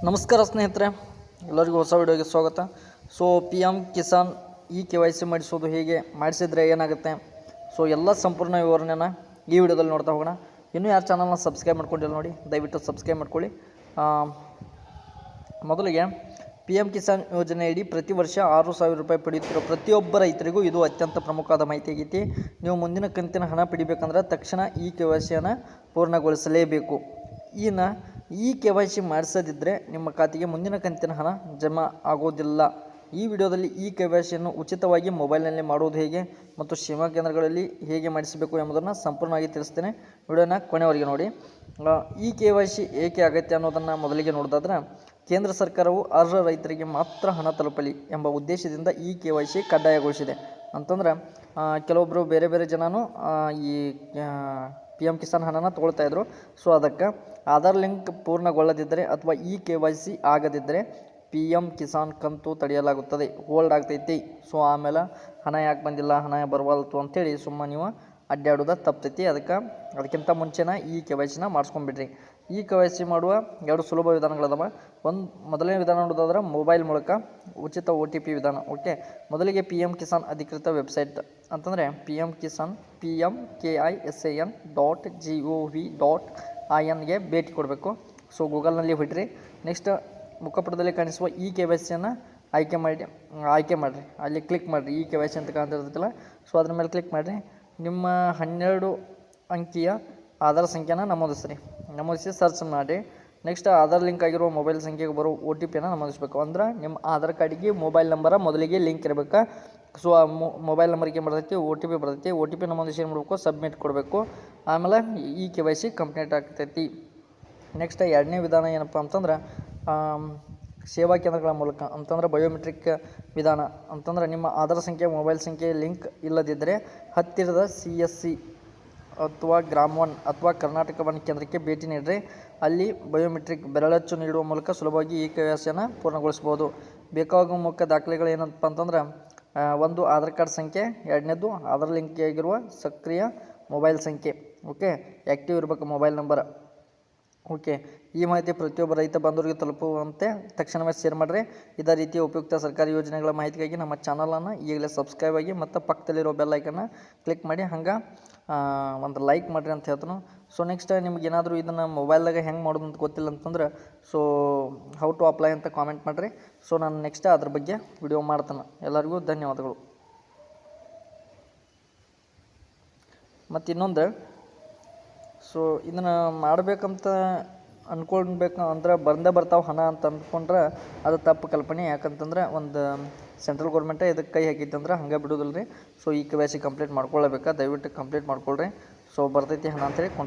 ನಮಸ್ಕಾರ ಸ್ನೇಹಿತರೆ, ಎಲ್ಲರಿಗೂ ಹೊಸ ವಿಡಿಯೋಗೆ ಸ್ವಾಗತ. ಸೊ PM ಕಿಸಾನ್ KYC ಮಾಡಿಸೋದು ಹೇಗೆ, ಮಾಡಿಸಿದ್ರೆ ಏನಾಗುತ್ತೆ, ಸೊ ಎಲ್ಲ ಸಂಪೂರ್ಣ ವಿವರಣೆನ ಈ ವಿಡಿಯೋದಲ್ಲಿ ನೋಡ್ತಾ ಹೋಗೋಣ. ಇನ್ನೂ ಯಾರು ಚಾನಲ್ನ ಸಬ್ಸ್ಕ್ರೈಬ್ ಮಾಡ್ಕೊಂಡಿಲ್ಲ ನೋಡಿ, ದಯವಿಟ್ಟು ಸಬ್ಸ್ಕ್ರೈಬ್ ಮಾಡ್ಕೊಳ್ಳಿ. ಮೊದಲಿಗೆ PM ಕಿಸಾನ್ ಯೋಜನೆಯಡಿ ಪ್ರತಿ ವರ್ಷ 6,000 ರೂಪಾಯಿ ಪಡೆಯುತ್ತಿರೋ ಪ್ರತಿಯೊಬ್ಬ ರೈತರಿಗೂ ಇದು ಅತ್ಯಂತ ಪ್ರಮುಖವಾದ ಮಾಹಿತಿ ಆಗೈತಿ. ನೀವು ಮುಂದಿನ ಕಂತಿನ ಹಣ ಪಡಿಬೇಕಂದ್ರೆ ತಕ್ಷಣ ಈ KYCಯನ್ನು ಪೂರ್ಣಗೊಳಿಸಲೇಬೇಕು. ಈ KYC ಮಾಡಿಸದಿದ್ದರೆ ನಿಮ್ಮ ಖಾತೆಗೆ ಮುಂದಿನ ಕಂತಿನ ಹಣ ಜಮಾ ಆಗೋದಿಲ್ಲ. ಈ ವಿಡಿಯೋದಲ್ಲಿ ಈ KYCಯನ್ನು ಉಚಿತವಾಗಿ ಮೊಬೈಲ್ನಲ್ಲಿ ಮಾಡುವುದು ಹೇಗೆ ಮತ್ತು ಸೇವಾ ಕೇಂದ್ರಗಳಲ್ಲಿ ಹೇಗೆ ಮಾಡಿಸಬೇಕು ಎಂಬುದನ್ನು ಸಂಪೂರ್ಣವಾಗಿ ತಿಳಿಸ್ತೇನೆ. ವಿಡಿಯೋನ ಕೊನೆವರೆಗೆ ನೋಡಿ. ಈ KYC ಏಕೆ ಅಗತ್ಯ ಅನ್ನೋದನ್ನು ಮೊದಲಿಗೆ ನೋಡೋದಾದ್ರೆ, ಕೇಂದ್ರ ಸರ್ಕಾರವು ಅರ್ಹ ರೈತರಿಗೆ ಮಾತ್ರ ಹಣ ತಲುಪಲಿ ಎಂಬ ಉದ್ದೇಶದಿಂದ ಈ KYC ಕಡ್ಡಾಯಗೊಳಿಸಿದೆ. ಅಂತಂದ್ರೆ ಕೆಲವೊಬ್ಬರು ಬೇರೆ ಬೇರೆ ಜನನು ಈ PM ಕಿಸಾನ್ ಹಣನ ತೊಗೊಳ್ತಾಯಿದ್ರು. ಸೊ ಅದಕ್ಕೆ ಆಧಾರ್ ಲಿಂಕ್ ಪೂರ್ಣಗೊಳ್ಳದಿದ್ದರೆ ಅಥವಾ ಈ KYC ಆಗದಿದ್ದರೆ PM ಕಿಸಾನ್ ಕಂತು ತಡೆಯಲಾಗುತ್ತದೆ, ಹೋಲ್ಡ್ ಆಗ್ತೈತಿ. ಸೊ ಆಮೇಲೆ ಹಣ ಯಾಕೆ ಬಂದಿಲ್ಲ, ಹಣ ಬರವಲ್ತು ಅಂಥೇಳಿ ಸುಮ್ಮನೆ ನೀವು ಅಡ್ಡಾಡೋದು ತಪ್ತೈತಿ. ಅದಕ್ಕಿಂತ ಮುಂಚೆನ ಈ KYCನ ಮಾಡಿಸ್ಕೊಂಡ್ಬಿಡ್ರಿ. ಈ KYC ಮಾಡುವ 2 ಸುಲಭ ವಿಧಾನಗಳದಾವ. ಮೊದಲನೇ ವಿಧಾನ ನೋಡೋದಾದ್ರೆ ಮೊಬೈಲ್ ಮೂಲಕ ಉಚಿತ OTP ವಿಧಾನ. ಓಕೆ, ಮೊದಲಿಗೆ PM ಕಿಸಾನ್ ಅಧಿಕೃತ ವೆಬ್ಸೈಟ್ ಅಂತಂದರೆ pmkisan.gov.in ಭೇಟಿ ಕೊಡಬೇಕು. ಸೊ ಗೂಗಲ್ನಲ್ಲಿ ಹೊಡ್ರಿ. ನೆಕ್ಸ್ಟ್ ಮುಖಪುಟದಲ್ಲಿ ಕಾಣಿಸುವ ಈ KYCಯನ್ನು ಆಯ್ಕೆ ಮಾಡಿರಿ. ಅಲ್ಲಿ ಕ್ಲಿಕ್ ಮಾಡಿರಿ. ಈ KYC ಅಂತ ಕಾಣ್ತಿರ್ತೈತಲ್ಲ, ಸೊ ಅದ್ರ ಮೇಲೆ ಕ್ಲಿಕ್ ಮಾಡಿರಿ. ನಿಮ್ಮ 12 ಅಂಕಿಯ ಆಧಾರ್ ಸಂಖ್ಯೆನ ನಮೂದಿಸಿ ಸರ್ಚ್ ಮಾಡಿ. ನೆಕ್ಸ್ಟ್ ಆಧಾರ್ ಲಿಂಕ್ ಆಗಿರುವ ಮೊಬೈಲ್ ಸಂಖ್ಯೆಗೆ ಬರೋ OTPಯನ್ನು ನಮೂದಿಸಬೇಕು. ಅಂದ್ರೆ ನಿಮ್ಮ ಆಧಾರ್ ಕಾರ್ಡಿಗೆ ಮೊಬೈಲ್ ನಂಬರ ಮೊದಲಿಗೆ ಲಿಂಕ್ ಇರಬೇಕು. ಸೊ ಆ ಮೊಬೈಲ್ ನಂಬರ್ಗೆ ಬರ್ತೈತಿ, OTP ಬರ್ತೈತಿ. OTP ನಮೂದಿಸಿ ಏನು ಮಾಡಬೇಕು, ಸಬ್ಮಿಟ್ ಕೊಡಬೇಕು. ಆಮೇಲೆ ಈ KYC ಕಂಪ್ಲೀಟ್ ಆಗ್ತೈತಿ. ನೆಕ್ಸ್ಟ್ 2ನೇ ವಿಧಾನ ಏನಪ್ಪ ಅಂತಂದ್ರೆ ಸೇವಾ ಕೇಂದ್ರಗಳ ಮೂಲಕ ಅಂತಂದ್ರೆ ಬಯೋಮೆಟ್ರಿಕ್ ವಿಧಾನ. ಅಂತಂದ್ರೆ ನಿಮ್ಮ ಆಧಾರ್ ಸಂಖ್ಯೆ ಮೊಬೈಲ್ ಸಂಖ್ಯೆ ಲಿಂಕ್ ಇಲ್ಲದಿದ್ದರೆ ಹತ್ತಿರದ CSC ಅಥವಾ ಗ್ರಾಮ 1 ಅಥವಾ ಕರ್ನಾಟಕ 1 ಕೇಂದ್ರಕ್ಕೆ ಭೇಟಿ ನೀಡಿರಿ. ಅಲ್ಲಿ ಬಯೋಮೆಟ್ರಿಕ್ ಬೆರಳಚ್ಚು ನೀಡುವ ಮೂಲಕ ಸುಲಭವಾಗಿ ಈ KYCಯನ್ನು ಪೂರ್ಣಗೊಳಿಸ್ಬೋದು. ಬೇಕಾಗುವ ಮುಖ್ಯ ದಾಖಲೆಗಳು ಏನಪ್ಪ ಅಂತಂದ್ರೆ, 1 ಆಧಾರ್ ಕಾರ್ಡ್ ಸಂಖ್ಯೆ, 2ನೇದು ಆಧಾರ್ ಲಿಂಕ್ ಆಗಿರುವ ಸಕ್ರಿಯ ಮೊಬೈಲ್ ಸಂಖ್ಯೆ. ಓಕೆ, ಆ್ಯಕ್ಟಿವ್ ಇರಬೇಕು ಮೊಬೈಲ್ ನಂಬರ್. ಓಕೆ, ಈ ಮಾಹಿತಿ ಪ್ರತಿಯೊಬ್ಬ ರೈತ ಬಂಧುವರಿಗೆ ತಲುಪುವಂತೆ ತಕ್ಷಣವೇ ಶೇರ್ ಮಾಡಿರಿ. ಇದೇ ರೀತಿಯ ಉಪಯುಕ್ತ ಸರ್ಕಾರಿ ಯೋಜನೆಗಳ ಮಾಹಿತಿಗಾಗಿ ನಮ್ಮ ಚಾನಲನ್ನು ಈಗಲೇ ಸಬ್ಸ್ಕ್ರೈಬ್ ಆಗಿ ಮತ್ತು ಪಕ್ಕದಲ್ಲಿರೋ ಬೆಲ್ ಐಕನ್ನ ಕ್ಲಿಕ್ ಮಾಡಿ, ಹಂಗೆ ಒಂದು ಲೈಕ್ ಮಾಡಿರಿ ಅಂತ ಹೇಳ್ತಾನು. ಸೊ ನೆಕ್ಸ್ಟ್ ನಿಮ್ಗೇನಾದರೂ ಇದನ್ನು ಮೊಬೈಲ್ದಾಗ ಹೆಂಗೆ ಮಾಡೋದು ಅಂತ ಗೊತ್ತಿಲ್ಲ ಅಂತಂದ್ರೆ, ಸೊ ಹೌ ಟು ಅಪ್ಲೈ ಅಂತ ಕಾಮೆಂಟ್ ಮಾಡಿರಿ. ಸೊ ನಾನು ನೆಕ್ಸ್ಟ್ ಅದ್ರ ಬಗ್ಗೆ ವಿಡಿಯೋ ಮಾಡ್ತಾನೆ. ಎಲ್ಲರಿಗೂ ಧನ್ಯವಾದಗಳು. ಮತ್ತು ಇನ್ನೊಂದು, ಸೊ ಇದನ್ನು ಮಾಡಬೇಕಂತ ಅಂದ್ಕೊಳ್ಬೇಕು ಅಂದ್ರೆ ಬರ್ತಾವೆ ಹಣ ಅಂತ ಅಂದ್ಕೊಂಡ್ರೆ ಅದು ತಪ್ಪು ಕಲ್ಪನೆ. ಯಾಕಂತಂದ್ರೆ ಒಂದು ಸೆಂಟ್ರಲ್ ಗೌರ್ಮೆಂಟೇ ಇದಕ್ಕೆ ಕೈ ಹಾಕೈತೆ ಅಂದ್ರೆ ಹಂಗೆ ಬಿಡೋದಿಲ್ಲ ರೀ. ಸೊ ಈ KYC ಕಂಪ್ಲೀಟ್ ಮಾಡ್ಕೊಳ್ಳೇಬೇಕಾ, ದಯವಿಟ್ಟು ಕಂಪ್ಲೀಟ್ ಮಾಡ್ಕೊಳ್ರಿ. ಸೊ ಬರ್ತೈತಿ ಹಣ ಅಂತೇಳಿ ಕೊಂಡ್ರೆ